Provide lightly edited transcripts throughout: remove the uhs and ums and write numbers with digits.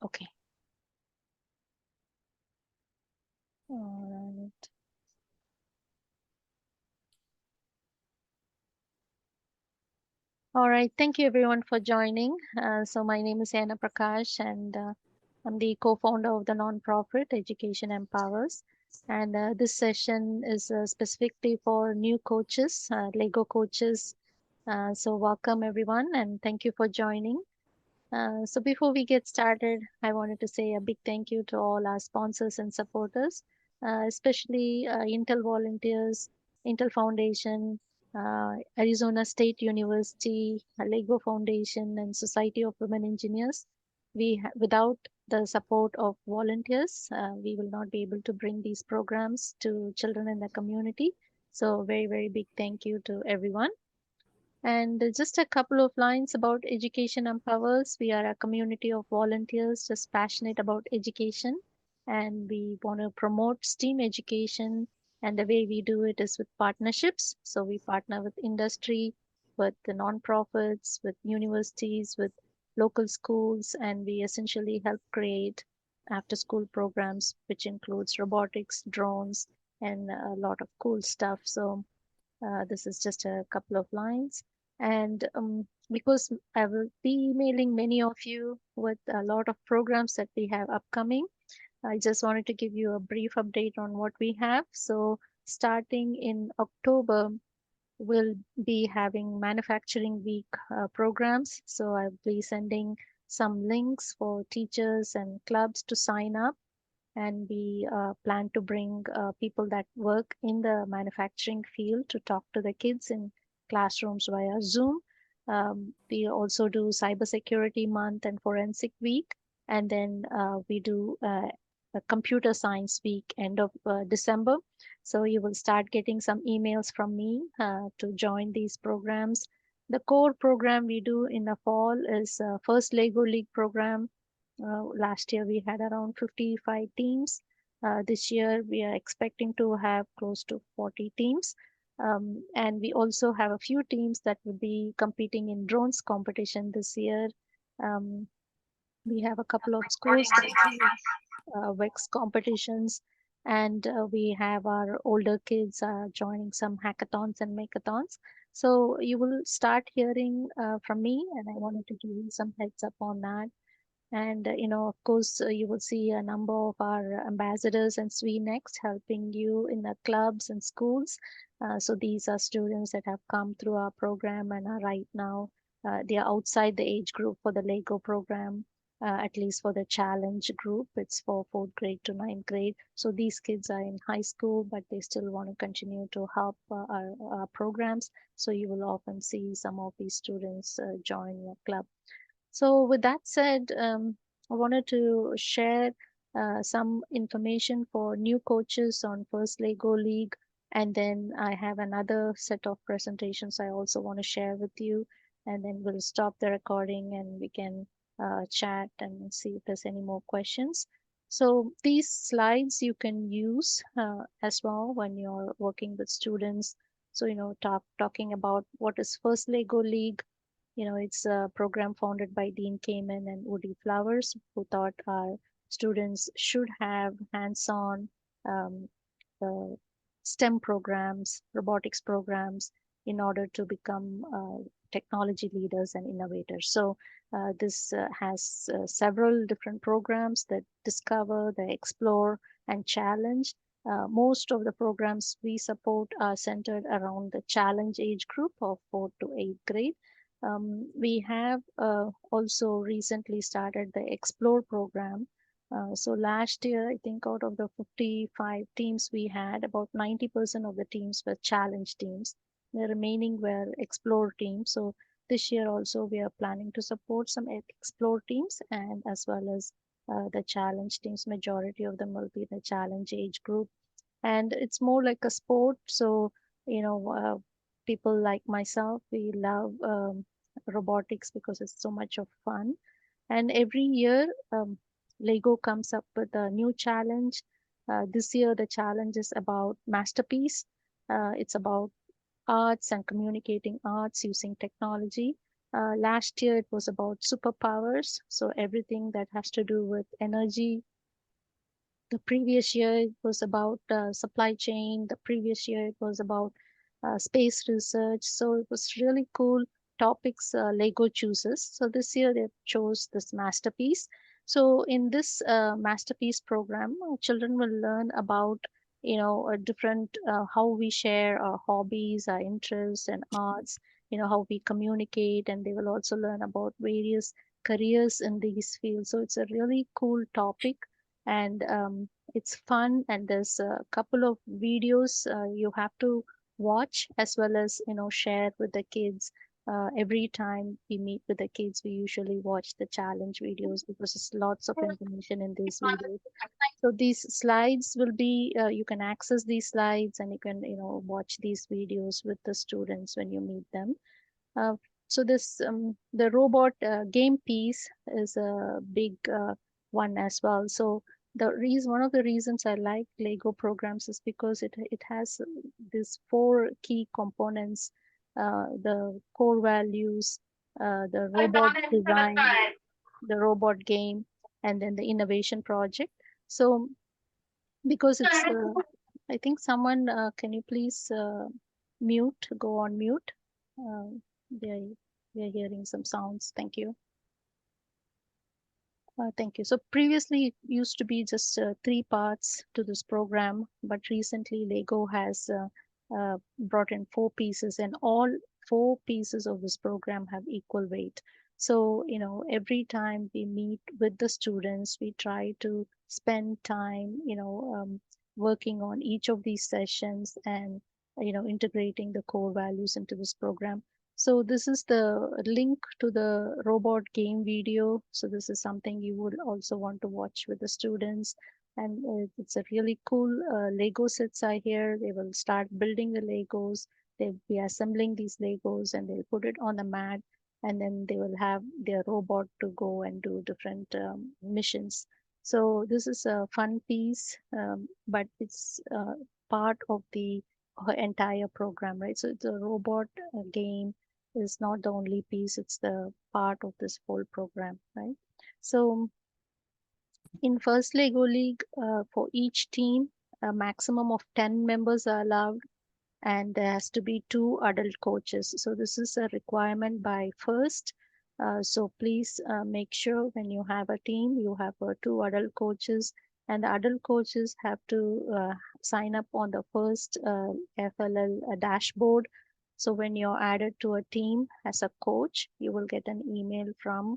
Okay. All right. All right. Thank you everyone for joining. So my name is Anna Prakash, and I'm the co-founder of the nonprofit Education Empowers. And this session is specifically for new coaches, Lego coaches. So welcome everyone, and thank you for joining. So before we get started, I wanted to say a big thank you to all our sponsors and supporters, especially Intel volunteers, Intel Foundation, Arizona State University, Lego Foundation, and Society of Women Engineers. Without the support of volunteers, we will not be able to bring these programs to children in the community. So very, very big thank you to everyone. And just a couple of lines about Education Empowers. We are a community of volunteers just passionate about education, and we want to promote STEAM education. And the way we do it is with partnerships. So we partner with industry, with the nonprofits, with universities, with local schools, and we essentially help create after school programs, which includes robotics, drones, and a lot of cool stuff. So this is just a couple of lines. And because I will be emailing many of you with a lot of programs that we have upcoming, I just wanted to give you a brief update on what we have. So, starting in October, we'll be having Manufacturing Week programs. So, I'll be sending some links for teachers and clubs to sign up, and we plan to bring people that work in the manufacturing field to talk to the kids in classrooms via Zoom. We also do Cybersecurity Month and Forensic Week, and then we do a Computer Science Week end of December. So you will start getting some emails from me to join these programs. The core program we do in the fall is first Lego League program. Last year we had around 55 teams. This year we are expecting to have close to 40 teams. And we also have a few teams that will be competing in drones competition this year. Um, we have a couple of schools that do WEX competitions, and we have our older kids joining some hackathons and makeathons. So you will start hearing from me, and I wanted to give you some heads up on that. And of course, you will see a number of our ambassadors and SWE helping you in the clubs and schools. So these are students that have come through our program and are right now they are outside the age group for the Lego program. At least for the challenge group, it's for fourth grade to ninth grade. So these kids are in high school, but they still want to continue to help our programs. So you will often see some of these students join your club. So, with that said, I wanted to share some information for new coaches on First Lego League, and then I have another set of presentations I also want to share with you, and then we'll stop the recording and we can chat and see if there's any more questions. So, these slides you can use as well when you're working with students. So, talking about what is First Lego League. It's a program founded by Dean Kamen and Woody Flowers, who thought our students should have hands-on um, uh, STEM programs, robotics programs, in order to become technology leaders and innovators. So this has several different programs that discover, they explore, and challenge. Most of the programs we support are centered around the challenge age group of 4th to 8th grade. We have also recently started the Explore program. So last year, I think out of the 55 teams we had, about 90% of the teams were challenge teams. The remaining were Explore teams. So this year also we are planning to support some Explore teams and as well as the challenge teams. Majority of them will be the challenge age group, and it's more like a sport. So people like myself, we love robotics because it's so much of fun. And every year, Lego comes up with a new challenge. This year the challenge is about masterpiece. It's about arts and communicating arts using technology. Last year it was about superpowers, so everything that has to do with energy. The previous year it was about supply chain. The previous year it was about space research. So it was really cool topics Lego chooses. So this year they chose this masterpiece. So in this masterpiece program, children will learn about different how we share our hobbies, our interests and arts, how we communicate, and they will also learn about various careers in these fields. So it's a really cool topic, and it's fun, and there's a couple of videos you have to watch, as well as share with the kids. Every time we meet with the kids, we usually watch the challenge videos because there's lots of information in these videos. So these slides will be you can access these slides, and you can watch these videos with the students when you meet them. uh, so this the robot game piece is a big one as well. So the reason one of the reasons I like Lego programs is because it has these four key components: the core values, the robot design, the robot game, and then the innovation project. So because it's I think someone can you please go on mute. uh, we are hearing some sounds. Thank you. Thank you. So previously it used to be just three parts to this program, but recently Lego has brought in four pieces, and all four pieces of this program have equal weight. So, every time we meet with the students, we try to spend time, working on each of these sessions, and, integrating the core values into this program. So this is the link to the robot game video. So this is something you would also want to watch with the students. And it's a really cool Lego sets are here. They will start building the Legos. They'll be assembling these Legos, and they'll put it on the mat. And then they will have their robot to go and do different missions. So this is a fun piece, but it's part of the entire program, right? So it's a robot game is not the only piece, it's the part of this whole program, right? So in first Lego League, for each team, a maximum of 10 members are allowed, and there has to be two adult coaches. So this is a requirement by first. So please make sure when you have a team, you have two adult coaches, and the adult coaches have to sign up on the first FLL dashboard. So when you're added to a team as a coach, you will get an email from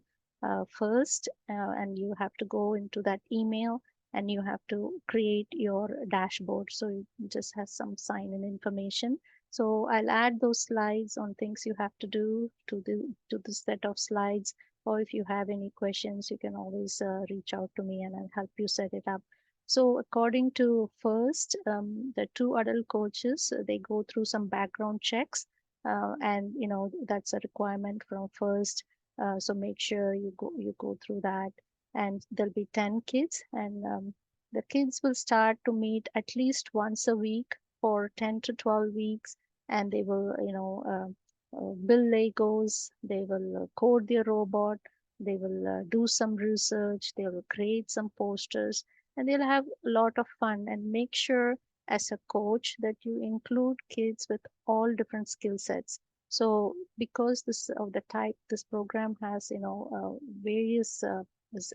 first, and you have to go into that email, and you have to create your dashboard. So it just has some sign in information. So I'll add those slides on things you have to do to the set of slides. Or if you have any questions, you can always reach out to me, and I'll help you set it up. So according to first, the two adult coaches, they go through some background checks, and that's a requirement from first. So make sure you go through that, and there'll be 10 kids, and the kids will start to meet at least once a week for 10 to 12 weeks, and they will build Legos, they will code their robot, they will do some research, they will create some posters, and they'll have a lot of fun. And make sure as a coach that you include kids with all different skill sets. So because this of the type this program has various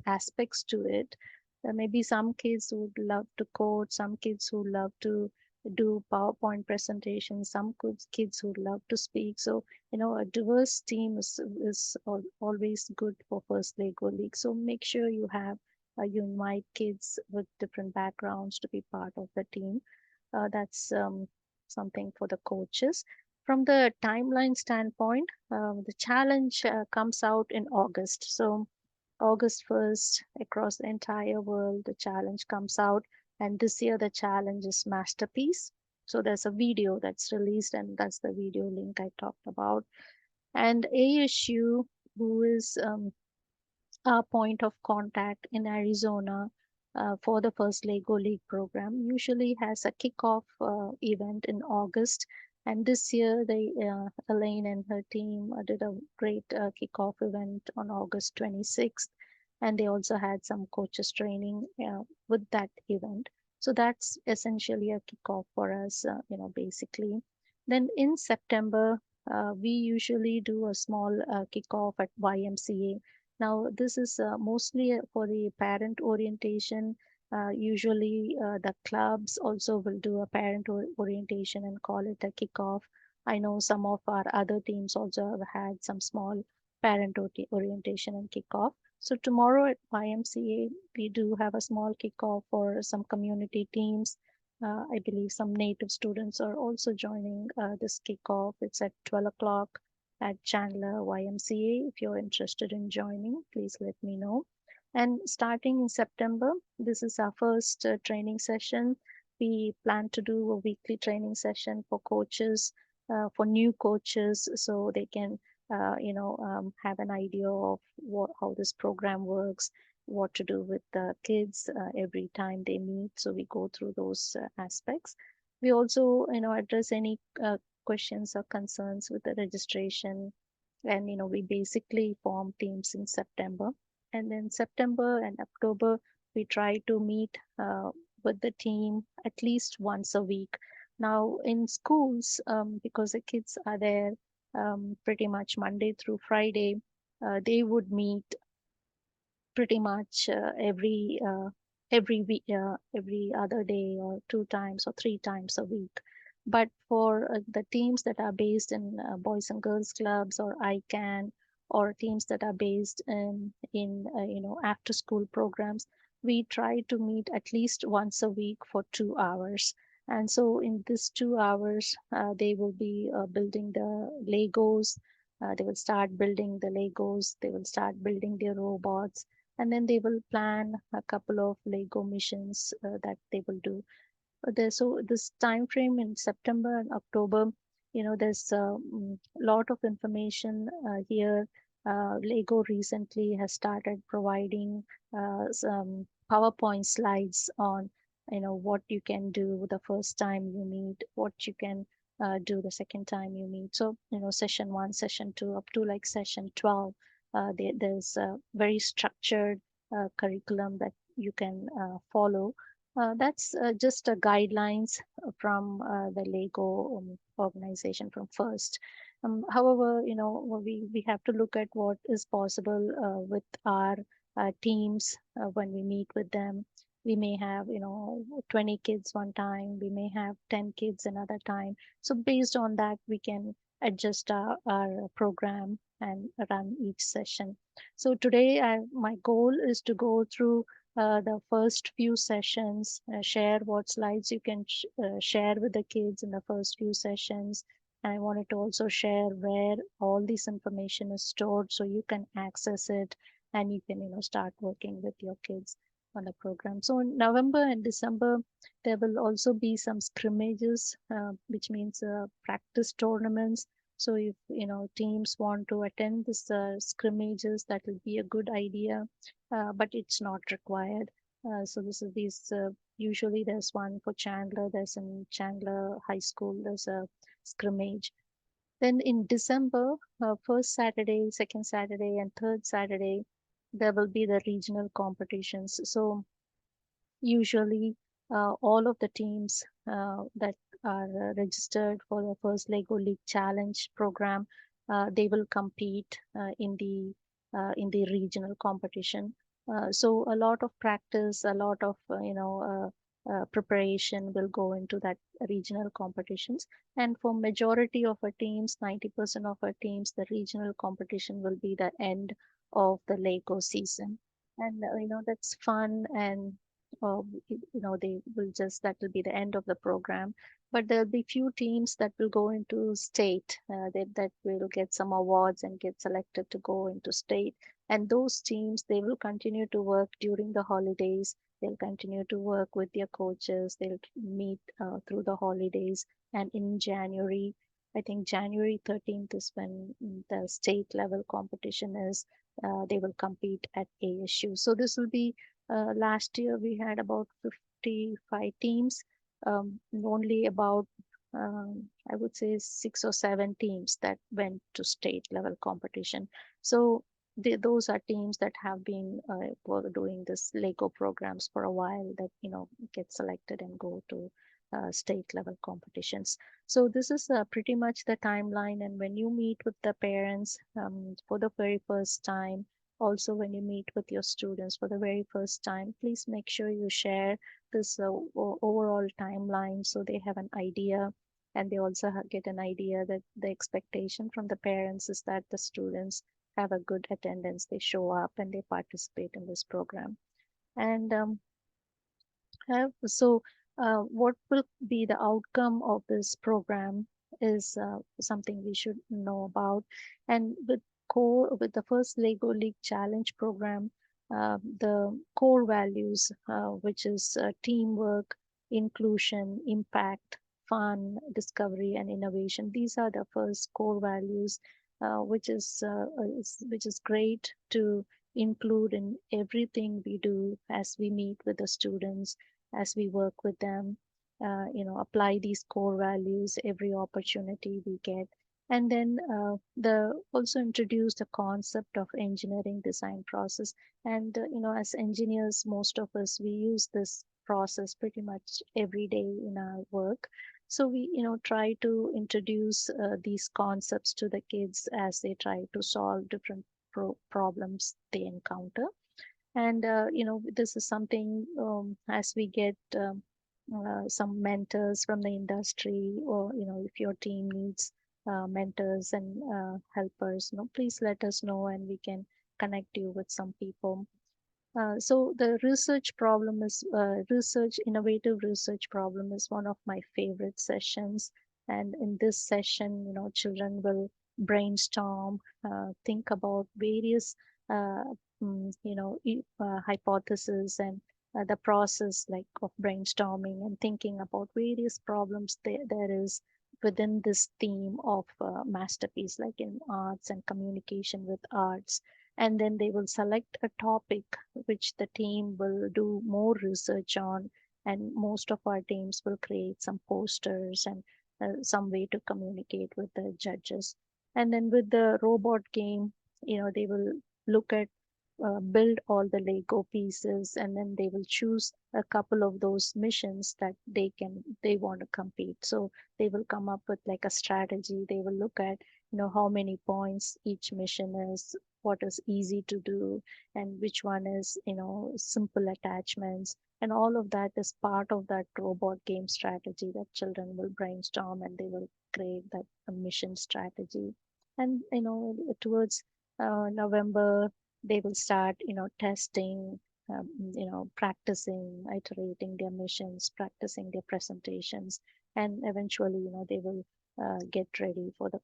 aspects to it. There may be some kids who would love to code, some kids who love to do PowerPoint presentations, some kids who love to speak. So, a diverse team is always good for First Lego League. So make sure you invite kids with different backgrounds to be part of the team. That's something for the coaches. From the timeline standpoint, the challenge comes out in August. So August 1st, across the entire world, the challenge comes out. And this year, the challenge is Masterpiece. So there's a video that's released, and that's the video link I talked about. And ASU, who is our point of contact in Arizona for the first Lego League program, usually has a kickoff event in August. And this year, Elaine and her team did a great kickoff event on August 26th, and they also had some coaches training with that event. So that's essentially a kickoff for us, basically. Then in September, we usually do a small kickoff at YMCA. Now, this is mostly for the parent orientation. Usually, the clubs also will do a orientation and call it a kickoff. I know some of our other teams also have had some small orientation and kickoff. So tomorrow at YMCA, we do have a small kickoff for some community teams. I believe some native students are also joining this kickoff. It's at 12 o'clock at Chandler YMCA. If you're interested in joining, please let me know. And starting in September, this is our first training session. We plan to do a weekly training session for coaches, for new coaches, so they can, have an idea of how this program works, what to do with the kids every time they meet. So we go through those aspects. We also, address any questions or concerns with the registration, and we basically form teams in September. And then September and October, we try to meet with the team at least once a week. Now in schools, because the kids are there pretty much Monday through Friday, they would meet pretty much every week, every other day, or two times or three times a week. But for the teams that are based in boys and girls clubs or ICANN, or teams that are based in after school programs, we try to meet at least once a week for 2 hours. And so in these 2 hours, they will be building the Legos. They will start building the Legos. They will start building their robots, and then they will plan a couple of Lego missions that they will do. So this time frame in September and October, there's a lot of information here. Lego recently has started providing some PowerPoint slides on, what you can do the first time you meet, what you can do the second time you meet. So, session one, session two, up to like session 12, there's a very structured curriculum that you can follow. That's just guidelines from the Lego organization from first. However, we have to look at what is possible with our teams when we meet with them. We may have, 20 kids one time, we may have 10 kids another time. So based on that, we can adjust our program and run each session. So today, my goal is to go through the first few sessions, share what slides you can share with the kids in the first few sessions. And I wanted to also share where all this information is stored so you can access it, and you can, start working with your kids on the program. So in November and December, there will also be some scrimmages, which means practice tournaments. So if, teams want to attend this scrimmages, that will be a good idea, but it's not required. So this is these. Usually, there's one for Chandler. There's in Chandler High School. There's a scrimmage. Then in December, first Saturday, second Saturday, and third Saturday, there will be the regional competitions. So usually, all of the teams that are registered for the first Lego League Challenge program, they will compete in the regional competition. So a lot of practice, a lot of preparation will go into that regional competitions. And for majority of our teams, 90% of our teams, the regional competition will be the end of the Lego season. And that's fun, and they will just, that will be the end of the program. But there'll be few teams that will go into state, that will get some awards and get selected to go into state. And those teams, they will continue to work during the holidays. They'll continue to work with their coaches. They'll meet through the holidays. And in January, I think January 13th is when the state level competition is. They will compete at ASU. So this will be, last year we had about 55 teams. Only about I would say 6 or 7 teams that went to state level competition. So those are teams that have been were doing this Lego programs for a while that get selected and go to state level competitions. So this is pretty much the timeline. And when you meet with the parents for the very first time, also when you meet with your students for the very first time, please make sure you share this overall timeline so they have an idea, and they also get an idea that the expectation from the parents is that the students have a good attendance, they show up and they participate in this program. And what will be the outcome of this program is something we should know about. And with the first Lego League Challenge program, the core values, which is teamwork, inclusion, impact, fun, discovery, and innovation. These are the first core values, which is great to include in everything we do as we meet with the students, as we work with them, apply these core values every opportunity we get. And then the also introduce the concept of engineering design process. And as engineers, most of us, we use this process pretty much every day in our work. So we try to introduce these concepts to the kids as they try to solve different problems they encounter. And this is something, as we get some mentors from the industry, or if your team needs mentors and helpers, please let us know and we can connect you with some people. So the research problem is innovative research problem is one of my favorite sessions. And in this session, children will brainstorm, think about various, uh, hypotheses, and the process like of brainstorming and thinking about various problems there is within this theme of masterpiece, like in arts and communication with arts. And then they will select a topic which the team will do more research on, and most of our teams will create some posters and some way to communicate with the judges. And then with the robot game, they will look at build all the Lego pieces, and then they will choose a couple of those missions that they want to compete. So they will come up with like a strategy. They will look at how many points each mission is, what is easy to do, and which one is simple attachments. And all of that is part of that robot game strategy that children will brainstorm, and they will create that mission strategy. And towards November, they will start testing, practicing, iterating their missions, practicing their presentations, and eventually they will get ready for the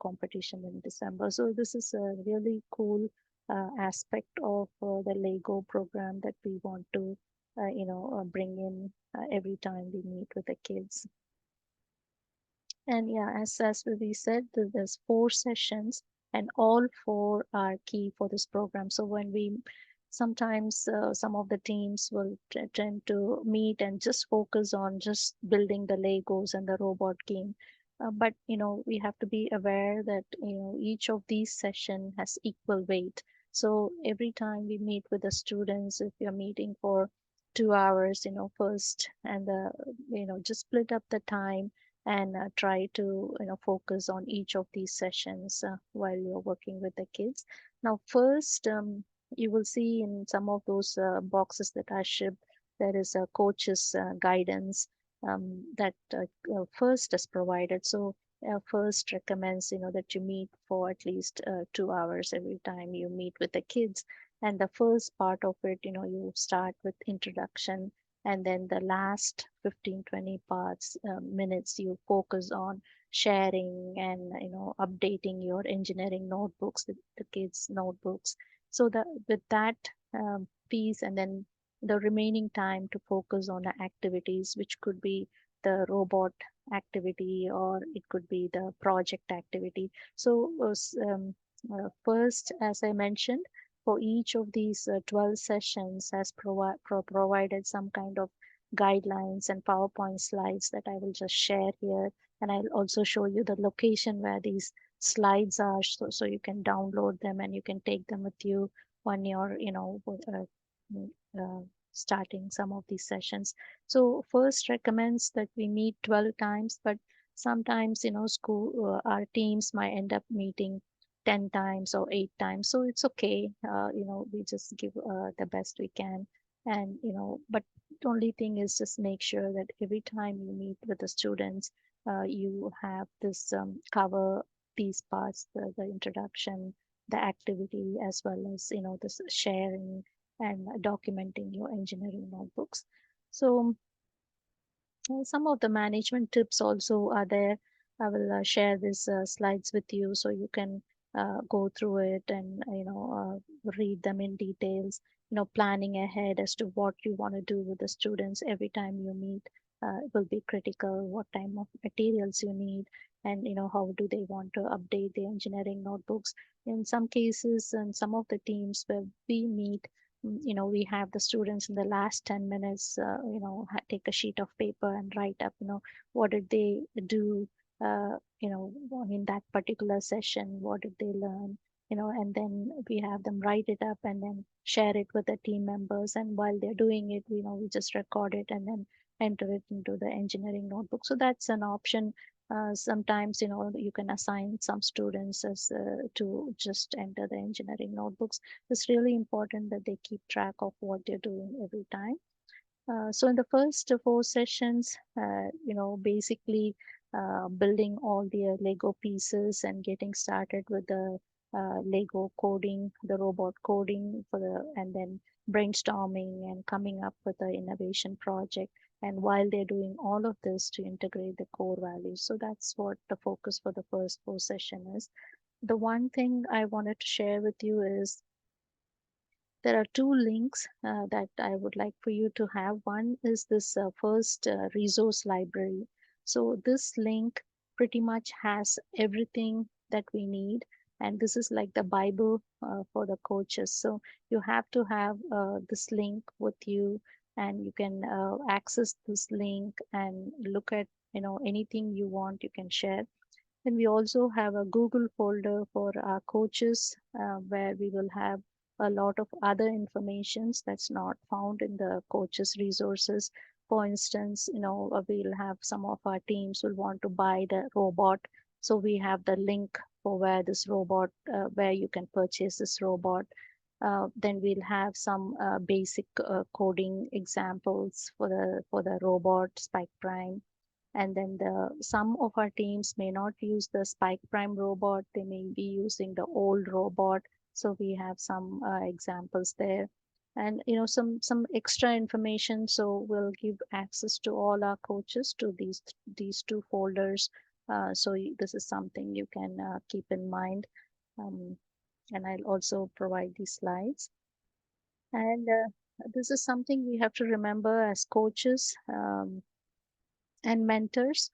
competition in December. So this is a really cool aspect of the Lego program that we want to bring in every time we meet with the kids. And yeah, as we said, there's 4 sessions, and all 4 are key for this program. So when we sometimes some of the teams will tend to meet and just focus on just building the Legos and the robot game. But we have to be aware that each of these session has equal weight. So every time we meet with the students, if you're meeting for 2 hours, first, and just split up the time and try to focus on each of these sessions while you're working with the kids. Now first, you will see in some of those boxes that are shipped, there is a coach's guidance that first is provided. So first recommends that you meet for at least 2 hours every time you meet with the kids. And the first part of it, you start with introduction, and then the last 15-20 parts minutes you focus on sharing and updating your engineering notebooks, the kids notebooks. So that with that piece, and then the remaining time to focus on the activities, which could be the robot activity, or it could be the project activity. So first, as I mentioned, for each of these 12 sessions has provided some kind of guidelines and PowerPoint slides that I will just share here. And I'll also show you the location where these slides are, so you can download them and you can take them with you when you're, mm, uh, starting some of these sessions. So first recommends that we meet 12 times, but sometimes, school, our teams might end up meeting 10 times or 8 times. So it's okay. We just give the best we can. And, but the only thing is just make sure that every time you meet with the students, you have this cover these parts, the introduction, the activity, as well as, this sharing and documenting your engineering notebooks. So some of the management tips also are there. I will share these slides with you so you can go through it and read them in details. Planning ahead as to what you want to do with the students every time you meet will be critical. What type of materials you need, and how do they want to update the engineering notebooks. In some cases, and some of the teams where we meet, we have the students in the last 10 minutes, take a sheet of paper and write up, what did they do, in that particular session, what did they learn, and then we have them write it up and then share it with the team members. And while they're doing it, we just record it and then enter it into the engineering notebook. So that's an option. Sometimes, you can assign some students as to just enter the engineering notebooks. It's really important that they keep track of what they're doing every time. So in the first four sessions, basically building all the Lego pieces and getting started with the Lego coding, the robot coding and then brainstorming and coming up with the innovation project. And while they're doing all of this to integrate the core values, so that's what the focus for the first four session is. The one thing I wanted to share with you is there are two links that I would like for you to have. One is this first resource library. So this link pretty much has everything that we need. And this is like the Bible for the coaches. So you have to have this link with you, and you can access this link and look at, anything you want, you can share. Then we also have a Google folder for our coaches where we will have a lot of other informations that's not found in the coaches resources. For instance, we'll have some of our teams will want to buy the robot. So we have the link for where this robot, where you can purchase this robot. Then we'll have some basic coding examples for the robot Spike Prime. And then some of our teams may not use the Spike Prime robot, they may be using the old robot. So we have some examples there, and some extra information. So we'll give access to all our coaches to these two folders. This is something you can keep in mind. um, and I'll also provide these slides. And this is something we have to remember as coaches and mentors.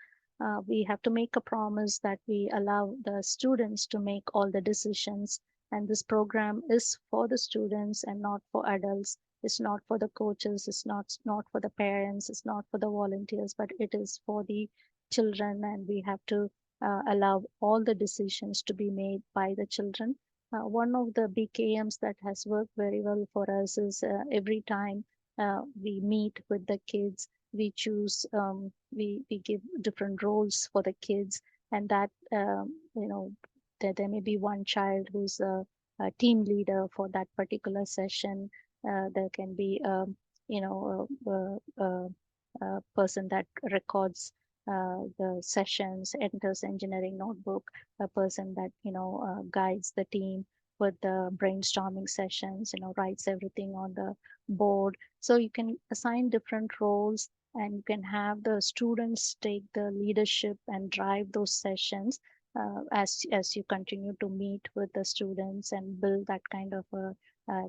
We have to make a promise that we allow the students to make all the decisions. And this program is for the students and not for adults. It's not for the coaches. It's not for the parents. It's not for the volunteers, but it is for the children. And we have to allow all the decisions to be made by the children. One of the BKMs that has worked very well for us is every time we meet with the kids, we choose we give different roles for the kids. And that there may be one child who's a team leader for that particular session. There can be a person that records the sessions, enters engineering notebook, a person that guides the team with the brainstorming sessions, writes everything on the board. So you can assign different roles, and you can have the students take the leadership and drive those sessions as you continue to meet with the students and build that kind of a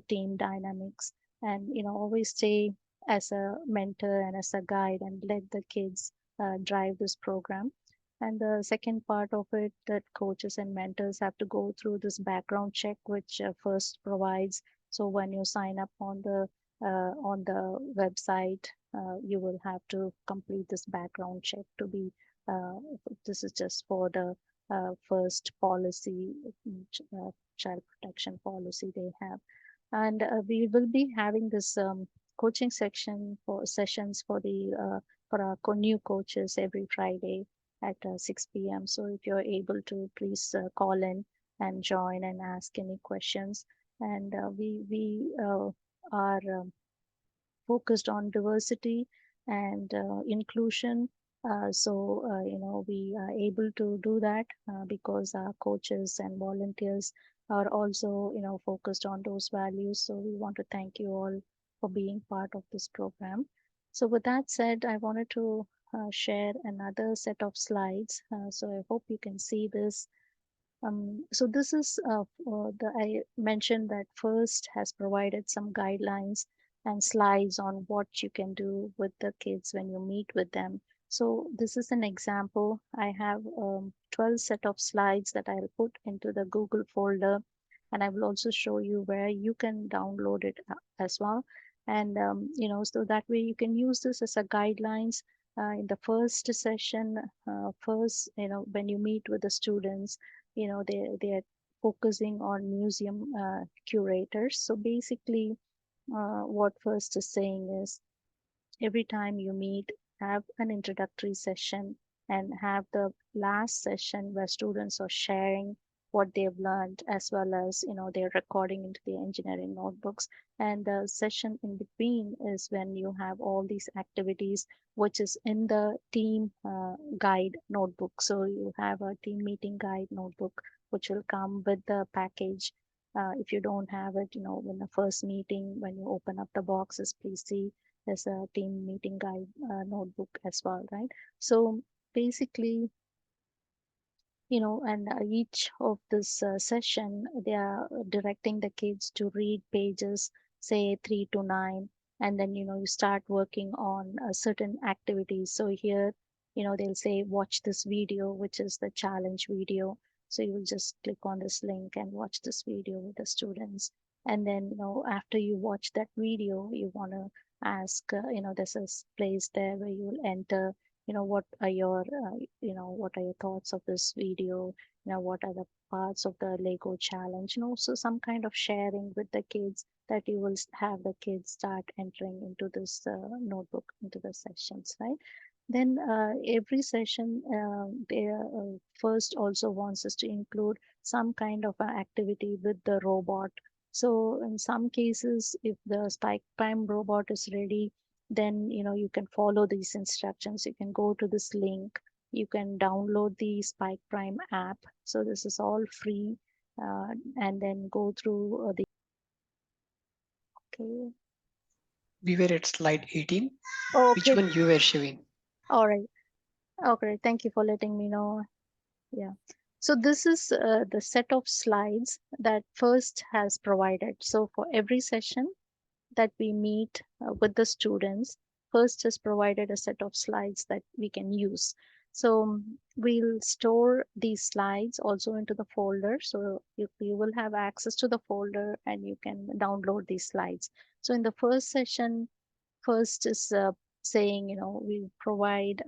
team dynamics. And always stay as a mentor and as a guide and let the kids drive this program. And the second part of it, that coaches and mentors have to go through this background check, which first provides. So when you sign up on the website, you will have to complete this background check to be this is just for the first policy, child protection policy they have. And we will be having this coaching section for sessions for our new coaches every Friday at 6 p.m. So if you're able to, please call in and join and ask any questions. And we are focused on diversity and inclusion. We are able to do that because our coaches and volunteers are also, focused on those values. So we want to thank you all for being part of this program. So with that said, I wanted to share another set of slides. So I hope you can see this. So this is I mentioned that FIRST has provided some guidelines and slides on what you can do with the kids when you meet with them. So this is an example. I have 12 set of slides that I'll put into the Google folder, and I will also show you where you can download it as well. And so that way you can use this as a guidelines in the first session. First, when you meet with the students, they are focusing on museum curators. So basically what first is saying is, every time you meet, have an introductory session and have the last session where students are sharing what they've learned, as well as they're recording into the engineering notebooks. And the session in between is when you have all these activities which is in the team guide notebook. So you have a team meeting guide notebook which will come with the package. If you don't have it, in the first meeting when you open up the boxes, please see there's a team meeting guide notebook as well, right? So basically, and each of this session, they are directing the kids to read pages, say 3 to 9, and then you start working on certain activities. So here, they'll say watch this video, which is the challenge video. So you will just click on this link and watch this video with the students. And then after you watch that video, you want to ask, there's a place there where you will enter, what are your what are your thoughts of this video, what are the parts of the Lego challenge, so some kind of sharing with the kids, that you will have the kids start entering into this notebook, into the sessions, right? Then every session, they first also wants us to include some kind of an activity with the robot. So in some cases, if the Spike Prime robot is ready, then you can follow these instructions. You can go to this link, you can download the Spike Prime app. So this is all free, and then go through the okay. We were at slide 18. Oh, Which okay. one you were showing? All right. Okay, thank you for letting me know. Yeah. So this is the set of slides that FIRST has provided. So for every session that we meet with the students, FIRST has provided a set of slides that we can use. So we'll store these slides also into the folder. So you will have access to the folder and you can download these slides. So in the first session, FIRST is saying, we provide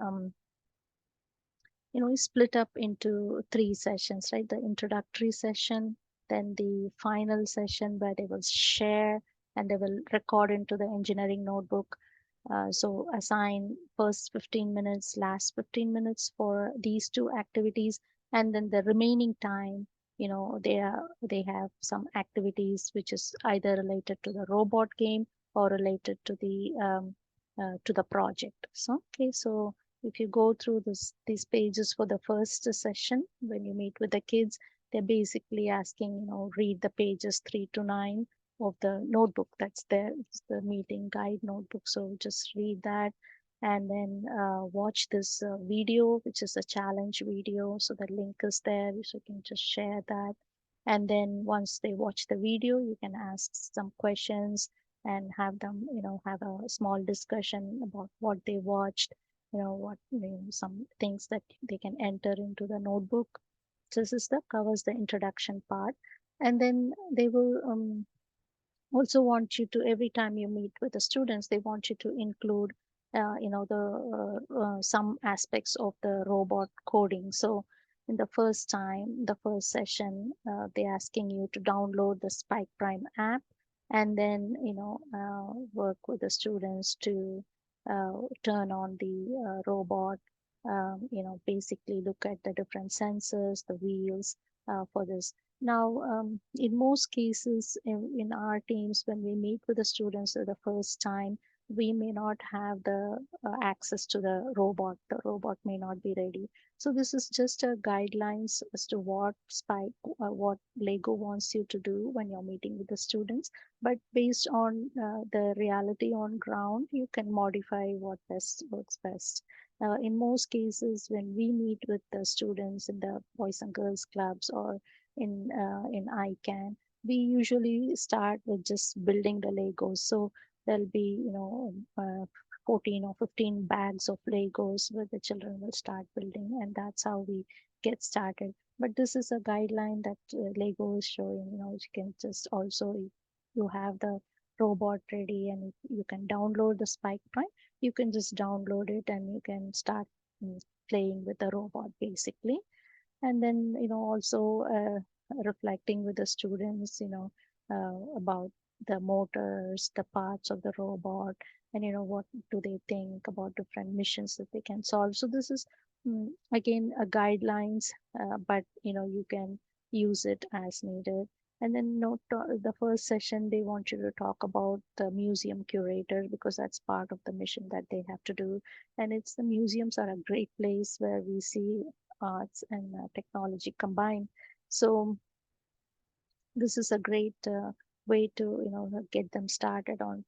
split up into 3 sessions, right? The introductory session, then the final session where they will share and they will record into the engineering notebook. So assign first 15 minutes, last 15 minutes for these two activities, and then the remaining time, they have some activities which is either related to the robot game or related to the project. So okay, so if you go through these pages for the first session, when you meet with the kids, they're basically asking, read the pages 3 to 9 of the notebook that's there. It's the meeting guide notebook. So just read that and then watch this video, which is a challenge video. So the link is there, so you can just share that. And then once they watch the video, you can ask some questions and have them, have a small discussion about what they watched, some things that they can enter into the notebook. So this is the covers the introduction part. And then they will also want you to, every time you meet with the students, they want you to include some aspects of the robot coding. So in the first session, they're asking you to download the Spike Prime app, and then work with the students to turn on the robot. Basically look at the different sensors, the wheels for this. Now, in most cases, in our teams, when we meet with the students for the first time, we may not have the access to the robot. The robot may not be ready. So this is just a guidelines as to what Lego wants you to do when you're meeting with the students. But based on the reality on ground, you can modify what best works best. In most cases, when we meet with the students in the Boys and Girls Clubs or in ICANN, we usually start with just building the Legos. So there'll be 14 or 15 bags of Legos where the children will start building, and that's how we get started. But this is a guideline that Lego is showing. You can just also, if you have the robot ready and if you can download the Spike Prime, you can just download it and you can start mm, playing with the robot basically. And then also reflecting with the students about the motors, the parts of the robot, and what do they think about different missions that they can solve. So this is again a guidelines, but you can use it as needed. And then the first session they want you to talk about the museum curator, because that's part of the mission that they have to do. And it's the museums are a great place where we see arts and technology combined. So this is a great way to get them started on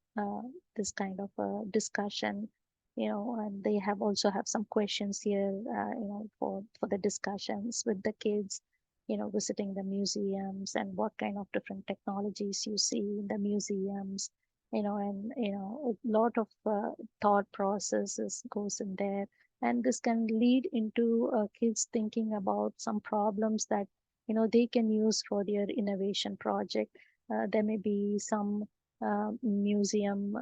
this kind of discussion. And they have also have some questions here, for the discussions with the kids, visiting the museums and what kind of different technologies you see in the museums. And a lot of thought processes goes in there, and this can lead into kids thinking about some problems that they can use for their innovation project. There may be some museum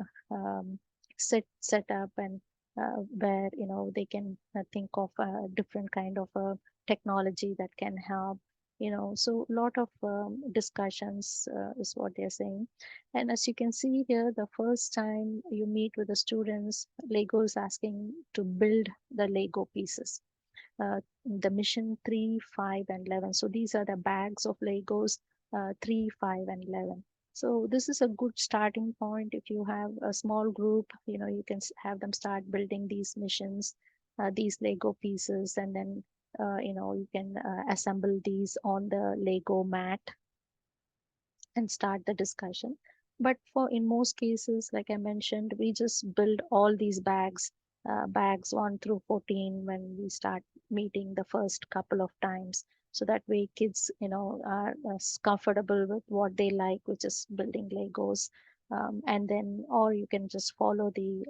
set up, and where they can think of a different kind of a technology that can help. So a lot of discussions is what they're saying. And as you can see here, the first time you meet with the students, Lego is asking to build the Lego pieces, the mission 3, 5, and 11. So these are the bags of Legos 3, 5, and 11. So this is a good starting point. If you have a small group, you can have them start building these missions, these Lego pieces, and then you can assemble these on the Lego mat and start the discussion. But for in most cases, like I mentioned, we just build all these bags 1 through 14 when we start meeting the first couple of times. So that way kids, are as comfortable with what they like, which is building Legos. And then, or you can just follow the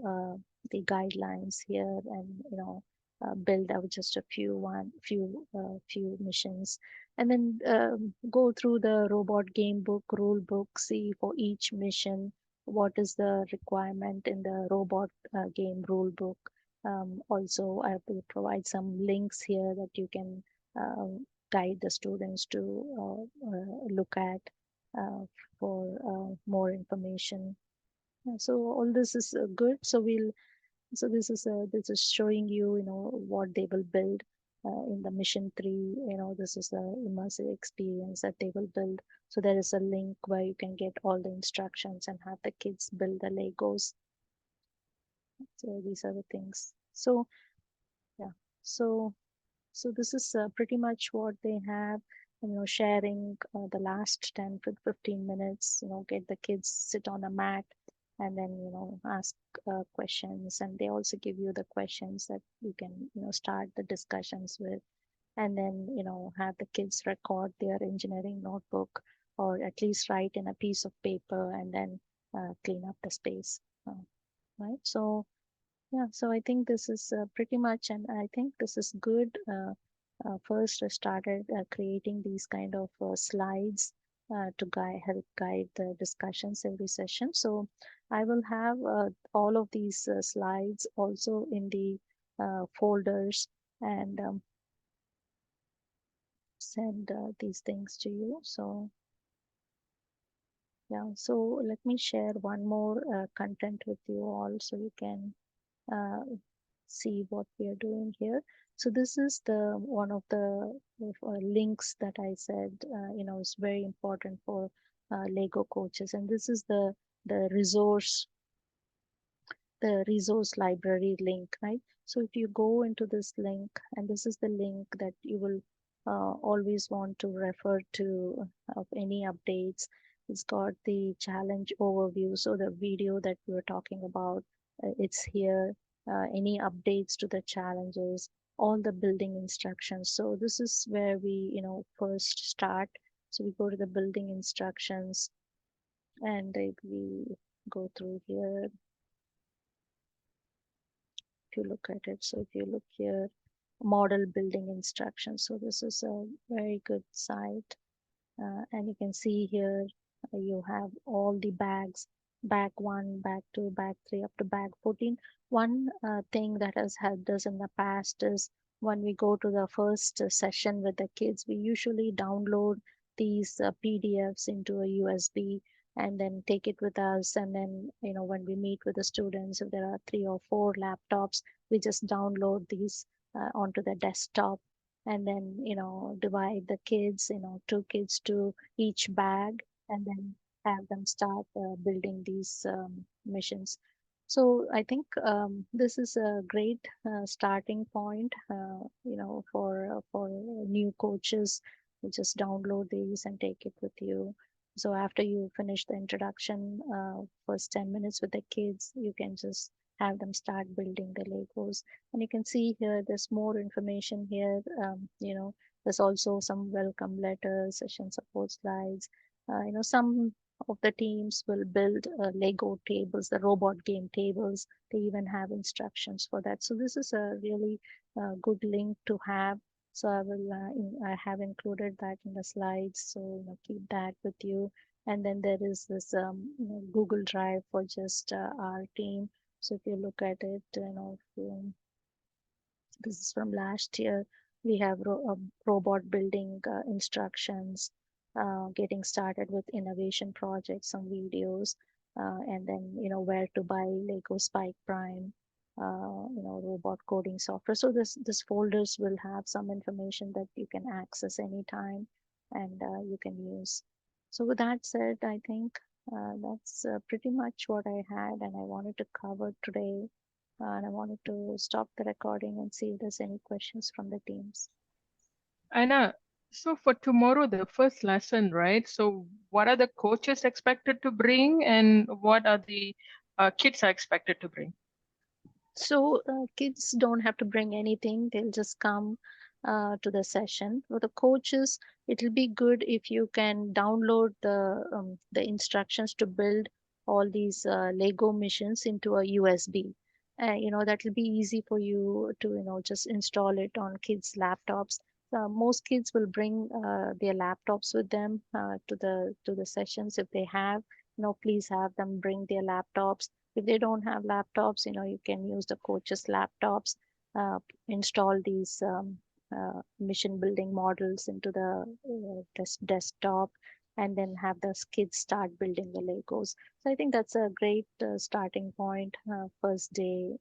guidelines here and, build out just a few missions, and then go through the robot game book, rule book, see for each mission what is the requirement in the robot game rule book. Also, I will provide some links here that you can guide the students to look at uh, for more information. So all this is good. So this is showing you, what they will build in the mission 3. This is a immersive experience that they will build. So there is a link where you can get all the instructions and have the kids build the Legos. So these are the things. So yeah. So so this is pretty much what they have. Sharing the last 10 to 15 minutes. Get the kids sit on a mat and then ask questions, and they also give you the questions that you can start the discussions with. And then have the kids record their engineering notebook, or at least write in a piece of paper, and then clean up the space. Right. So yeah, so I think this is pretty much, and I think this is good. First, I started creating these kind of slides to help guide the discussions every session. So I will have all of these slides also in the folders and send these things to you. So yeah, so let me share one more content with you all so you can uh, see what we are doing here. So this is the one of the links that I said, is very important for Lego coaches, and this is the resource library link, right? So if you go into this link, and this is the link that you will always want to refer to of any updates. It's got the challenge overview. So the video that we were talking about, it's here. Any updates to the challenges, all the building instructions. So this is where we, first start. So we go to the building instructions, and if we go through here, if you look at it. So if you look here, model building instructions. So this is a very good site. And you can see here you have all the bags, bag 1, bag 2, bag 3 up to bag 14. One thing that has helped us in the past is when we go to the first session with the kids, we usually download these PDFs into a USB and then take it with us. And then, when we meet with the students, if there are 3 or 4 laptops, we just download these onto the desktop, and then divide the kids, 2 kids to each bag, and then have them start building these missions. So I think this is a great starting point, for new coaches. You just download these and take it with you. So after you finish the introduction, first 10 minutes with the kids, you can just have them start building the Legos. And you can see here there's more information here. There's also some welcome letters, session support slides. Some of the teams will build Lego tables, the robot game tables. They even have instructions for that. So this is a really good link to have. So I have included that in the slides. So keep that with you. And then there is this Google Drive for just our team. So if you look at it, this is from last year. We have robot building instructions, getting started with innovation projects, some videos, and then where to buy Lego Spike Prime, robot coding software. So this folders will have some information that you can access anytime, and you can use. So with that said, I think that's pretty much what I had, and I wanted to cover today, and I wanted to stop the recording and see if there's any questions from the teams. Anna, so for tomorrow, the first lesson, right? So what are the coaches expected to bring, and what are the kids are expected to bring? So kids don't have to bring anything; they'll just come to the session. For the coaches, it'll be good if you can download the instructions to build all these Lego missions into a USB. That will be easy for you to just install it on kids' laptops. Most kids will bring their laptops with them to the sessions if they have. Please have them bring their laptops. If they don't have laptops, you can use the coaches laptops, uh, install these mission building models into the desktop, and then have the kids start building the Legos. So I think that's a great starting point. First day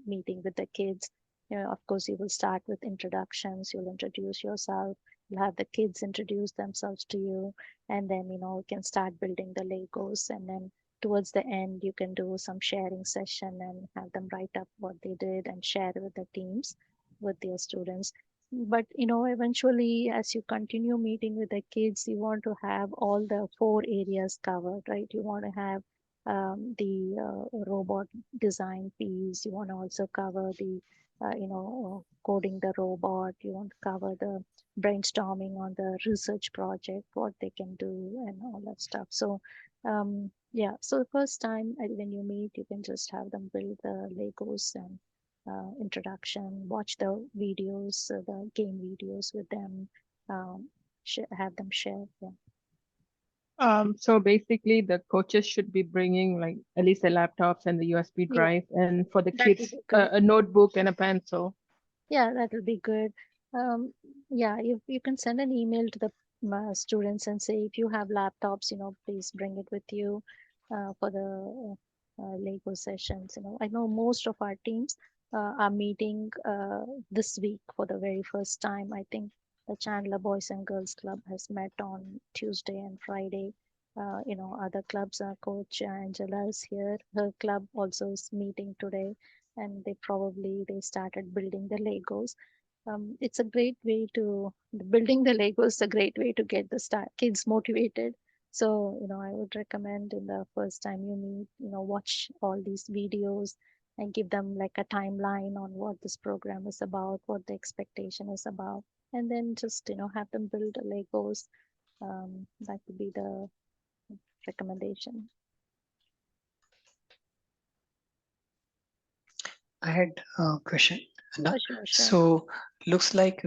meeting with the kids. Of course, you will start with introductions. You'll introduce yourself. You'll have the kids introduce themselves to you, and then you can start building the Legos. And then towards the end, you can do some sharing session and have them write up what they did and share with the teams, with their students. But eventually, as you continue meeting with the kids, you want to have all the 4 areas covered, right? You want to have the robot design piece. You want to also cover the coding the robot. You want to cover the brainstorming on the research project, what they can do, and all that stuff. So yeah, so the first time when you meet, you can just have them build the Legos and introduction, watch the videos, the game videos with them, have them share. Yeah. So basically, the coaches should be bringing like at least the laptops and the USB Yeah, drive, and for the that would kids, be good. a notebook and a pencil. Yeah, that will be good. Yeah, you can send an email to the students and say if you have laptops, please bring it with you for the Lego sessions. I know most of our teams are meeting this week for the very first time. I think the Chandler Boys and Girls Club has met on Tuesday and Friday. Other clubs, Coach Angela is here. Her club also is meeting today, and they started building the Legos. It's a great way to building the Legos, a great way to get the kids motivated. So I would recommend in the first time you meet, watch all these videos and give them like a timeline on what this program is about, what the expectation is about, and then just have them build the Legos. That would be the recommendation. I had a question, Anna. Sure. So looks like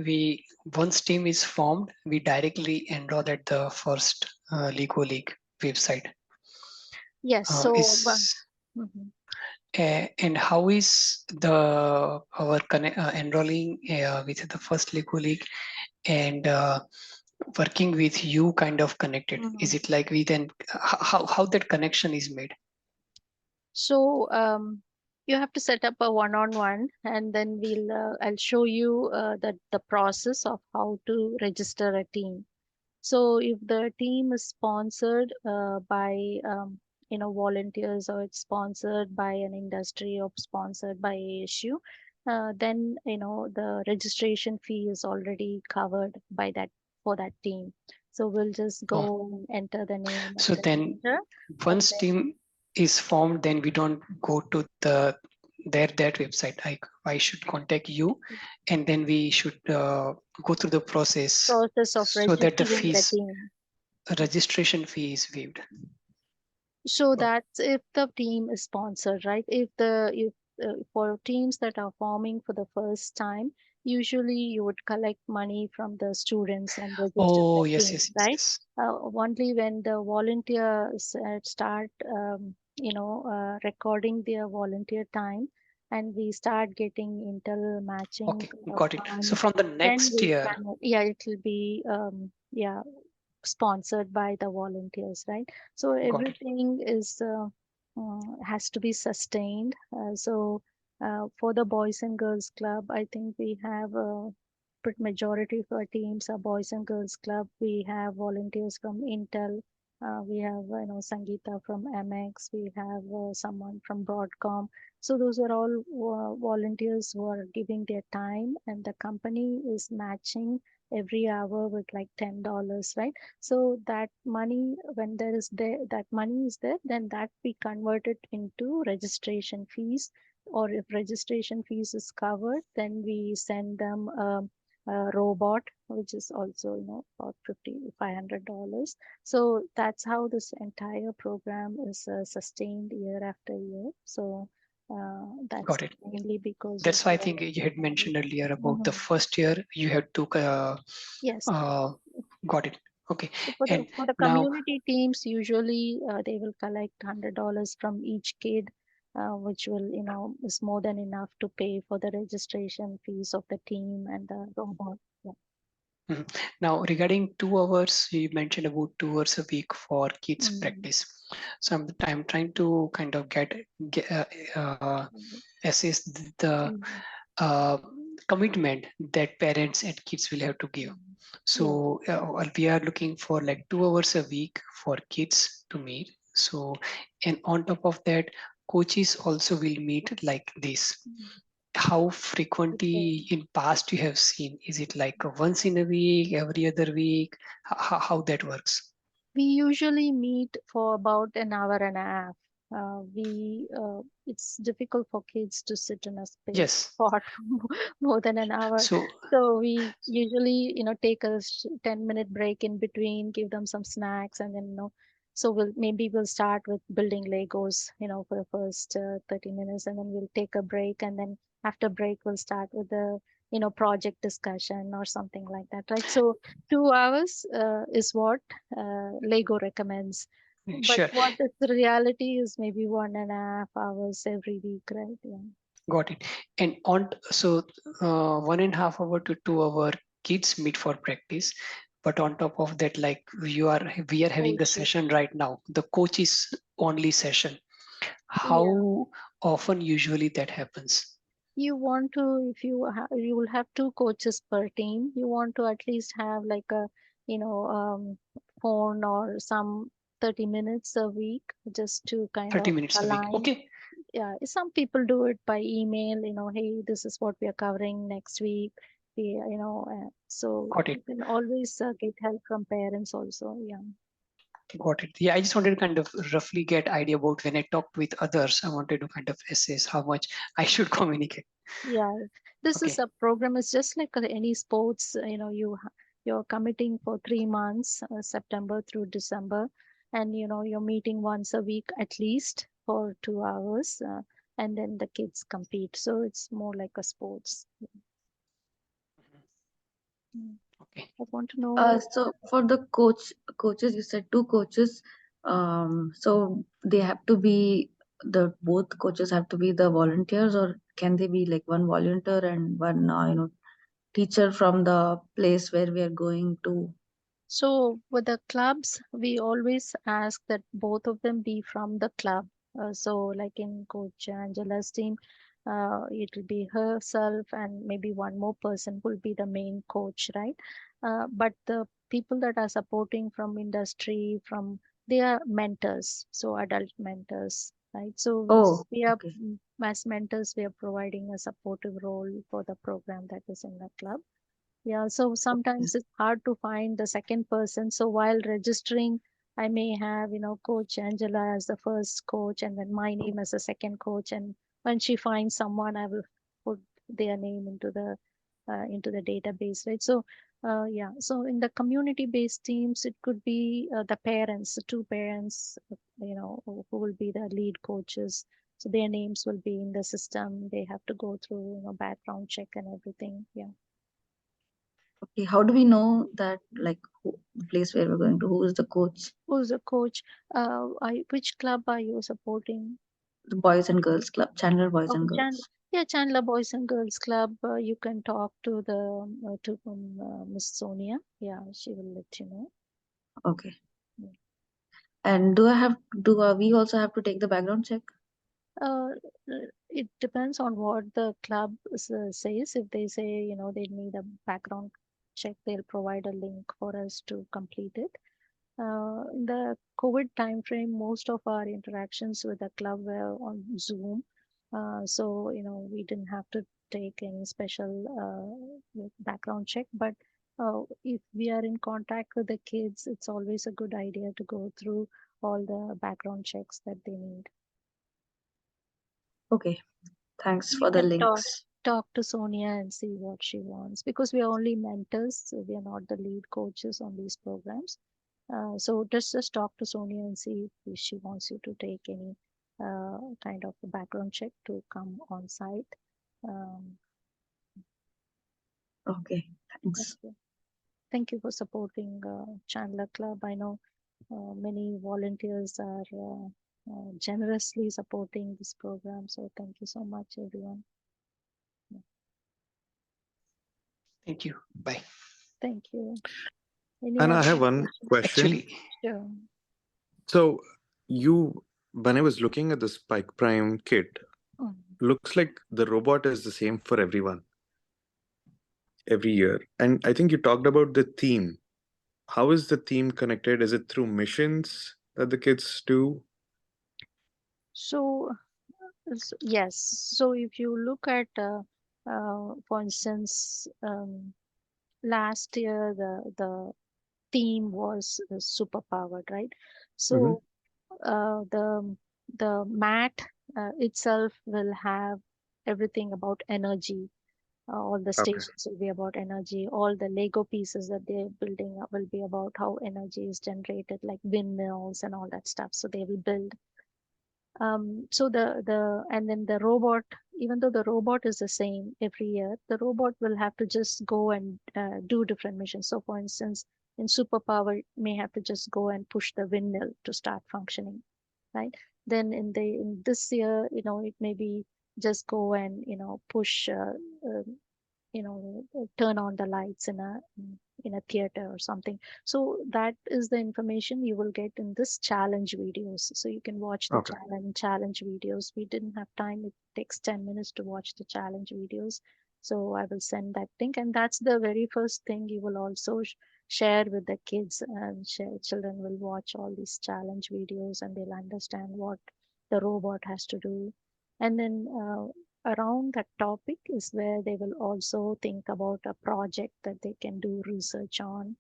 once team is formed, we directly enroll at the first Lego League website. Yes. Mhm. And how is our enrolling with the first Lego League and working with you kind of connected? Mhm. Is it like we then how that connection is made? So you have to set up a one-on-one, and then I'll show you the process of how to register a team. So if the team is sponsored by volunteers, or it's sponsored by an industry or sponsored by ASU, then the registration fee is already covered by that for that team. So we'll just Oh, go and enter the name and so the then gender, and once team is formed, then we don't go to that website. I should contact you, and then we should go through the process process of so that the registering the team. registration fee is waived. So Oh, that's if the team is sponsored, right? If for teams that are forming for the first time, usually you would collect money from the students and register the oh yes, team, yes, yes, right? yes. Only when the volunteers start, recording their volunteer time, and we start getting Intel matching Okay, got it. So funds, from the then next we year, can, yeah, it will be, yeah, sponsored by the volunteers, right? So got it. everything is has to be sustained. For the Boys and Girls Club, I think we have a majority of our teams are Boys and Girls Club. We have volunteers from Intel. We have Sangeeta from MX. We have someone from Broadcom. So those are all volunteers who are giving their time, and the company is matching every hour with like $10, right? So that money, when that money is there, then that we convert it into registration fees. Or if registration fees is covered, then we send them a robot, which is also about $500. So that's how this entire program is sustained year after year. So that's Got it. mainly because of That's why I think the you had mentioned earlier about the Mhm. first year you had to Yes. uh, got it. Okay. So for the And for the now, community teams, usually they will collect $100 from each kid, which will is more than enough to pay for the registration fees of the team and the robot. Yeah. mhm. Now regarding 2 hours, you mentioned about 2 hours a week for kids Mm. practice. So I'm trying to kind of get Mm. assess the Mm. uh, commitment that parents and kids will have to give. Mm. So Yeah. we are looking for like 2 hours a week for kids to meet. So, and on top of that, coaches also will meet like this. Mm. How Okay. frequently in past you have seen? Is it like once in a week, every other week? How that works? We usually meet for about an hour and a half. It's difficult for kids to sit in a space Yes. spot more than an hour. So So we usually, take a 10-minute break in between, give them some snacks, and then, so we'll start with building Legos, for the first 30 minutes, and then we'll take a break, and then after break we'll start with the project discussion or something like that, right? So 2 hours is what Lego recommends, but Sure. what is the reality is maybe 1.5 hours every week, right? Yeah. Got it. And on so 1.5 hour to 2 hour kids meet for practice, but on top of that, like we are having the Coaches. session right now. The coach is only session. Yeah. How often usually that happens? You want to, if you will have two coaches per team, you want to at least have like a, phone or some 30 minutes a week just to kind 30 of minutes a week. align. Okay, Yeah, some people do it by email, hey, this is what we are covering next week. So got it. you can always get help from parents also. Yeah. Got it. Yeah, I just wanted to kind of roughly get idea about when I talked with others. I wanted to kind of assess how much I should communicate. Yeah, this is Okay, a program. It's just like any sports. You're committing for 3 months, September through December, and you're meeting once a week at least for 2 hours, and then the kids compete. So it's more like a sports. Mm. okay. I want to know. So for the coaches, you said two coaches. So they have to be both coaches have to be the volunteers, or can they be like one volunteer and one teacher from the place where we are going to? So with the clubs, we always ask that both of them be from the club. So like in Coach Angela's team, it will be herself and maybe one more person will be the main coach, right? But the people that are supporting from industry, they are mentors, so adult mentors, right? So Oh, we are okay. as mentors, we are providing a supportive role for the program that is in the club. Yeah, so sometimes it's hard to find the second person. So while registering, I may have, Coach Angela as the first coach and then my name as the second coach. And when she finds someone, I will put their name into the database, right? So yeah, so in the community-based teams, it could be the parents, the two parents, who will be the lead coaches. So their names will be in the system. They have to go through, background check and everything. Yeah. Okay, how do we know that, like, the place where we're going to? Who is the coach? Who's the coach? Which club are you supporting? The Boys and Girls Club, Chandler Boys Oh, and Girls. Yeah, Chandler Boys and Girls Club. You can talk to Miss Sonia. Yeah, she will let you know. Okay. Yeah. And we also have to take the background check? Uh, it depends on what the club says. If they say, they need a background check, they'll provide a link for us to complete it. In the COVID timeframe, most of our interactions with the club were on Zoom. So, we didn't have to take any special background check. But if we are in contact with the kids, it's always a good idea to go through all the background checks that they need. Okay. Thanks You for the can links. talk to Sonia and see what she wants, because we are only mentors, so we are not the lead coaches on these programs. So just talk to Sonia and see if she wants you to take any kind of a background check to come on site. Um, Okay, thanks. Thank you for supporting Chandler Club. I know many volunteers are generously supporting this program. So thank you so much, everyone. Thank you. Bye. Thank you. Any And I other have one questions? question. Actually, Sure. So when I was looking at the Spike Prime kit, Mm. looks like the robot is the same for everyone every year. And I think you talked about the theme. How is the theme connected? Is it through missions that the kids do? So, yes. So if you look at, for instance, last year the theme was superpowered, right? Mhm. So the mat itself will have everything about energy. All the Okay. stations will be about energy. All the Lego pieces that they're building up will be about how energy is generated, like windmills and all that stuff. So they will build. So and then the robot even though the robot is the same every year, the robot will have to just go and do different missions. So for instance, in superpower, it may have to just go and push the windmill to start functioning, right? Then in this year, it may be just go and push turn on the lights in a theater or something. So that is the information you will get in this challenge videos. So you can watch the Okay. challenge videos. We didn't have time. It takes 10 minutes to watch the challenge videos. So I will send that link, and that's the very first thing you will also share with the kids, and children will watch all these challenge videos and they'll understand what the robot has to do. And then around that topic is where they will also think about a project that they can do research on.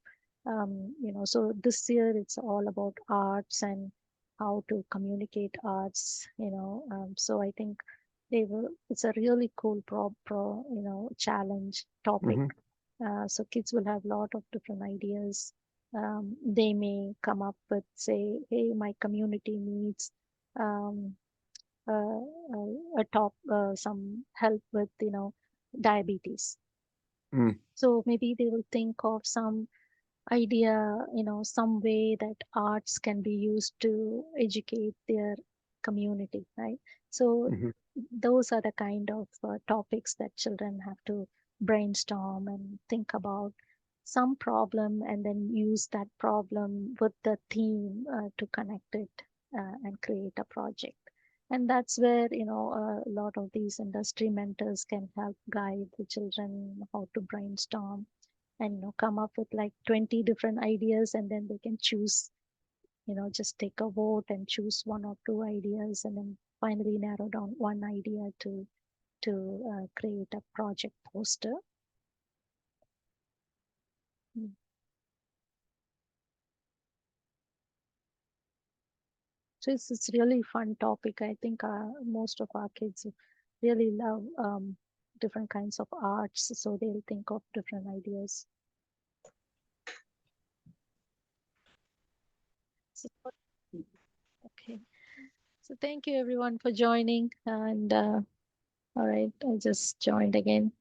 So this year it's all about arts and how to communicate arts. So I think it's a really cool challenge topic. So kids will have a lot of different ideas. They may come up with, say, hey, my community needs um, some help with diabetes. So maybe they will think of some idea, some way that arts can be used to educate their community, right? So those are the kind of topics that children have to brainstorm and think about some problem, and then use that problem with the theme to connect it and create a project. And that's where a lot of these industry mentors can help guide the children how to brainstorm and come up with like 20 different ideas, and then they can choose, just take a vote and choose one or two ideas, and then finally narrow down one idea to create a project poster. So it's really fun topic. I think most of our kids really love different kinds of arts, so they'll think of different ideas. Okay, so thank you everyone for joining, and all right, I just joined again.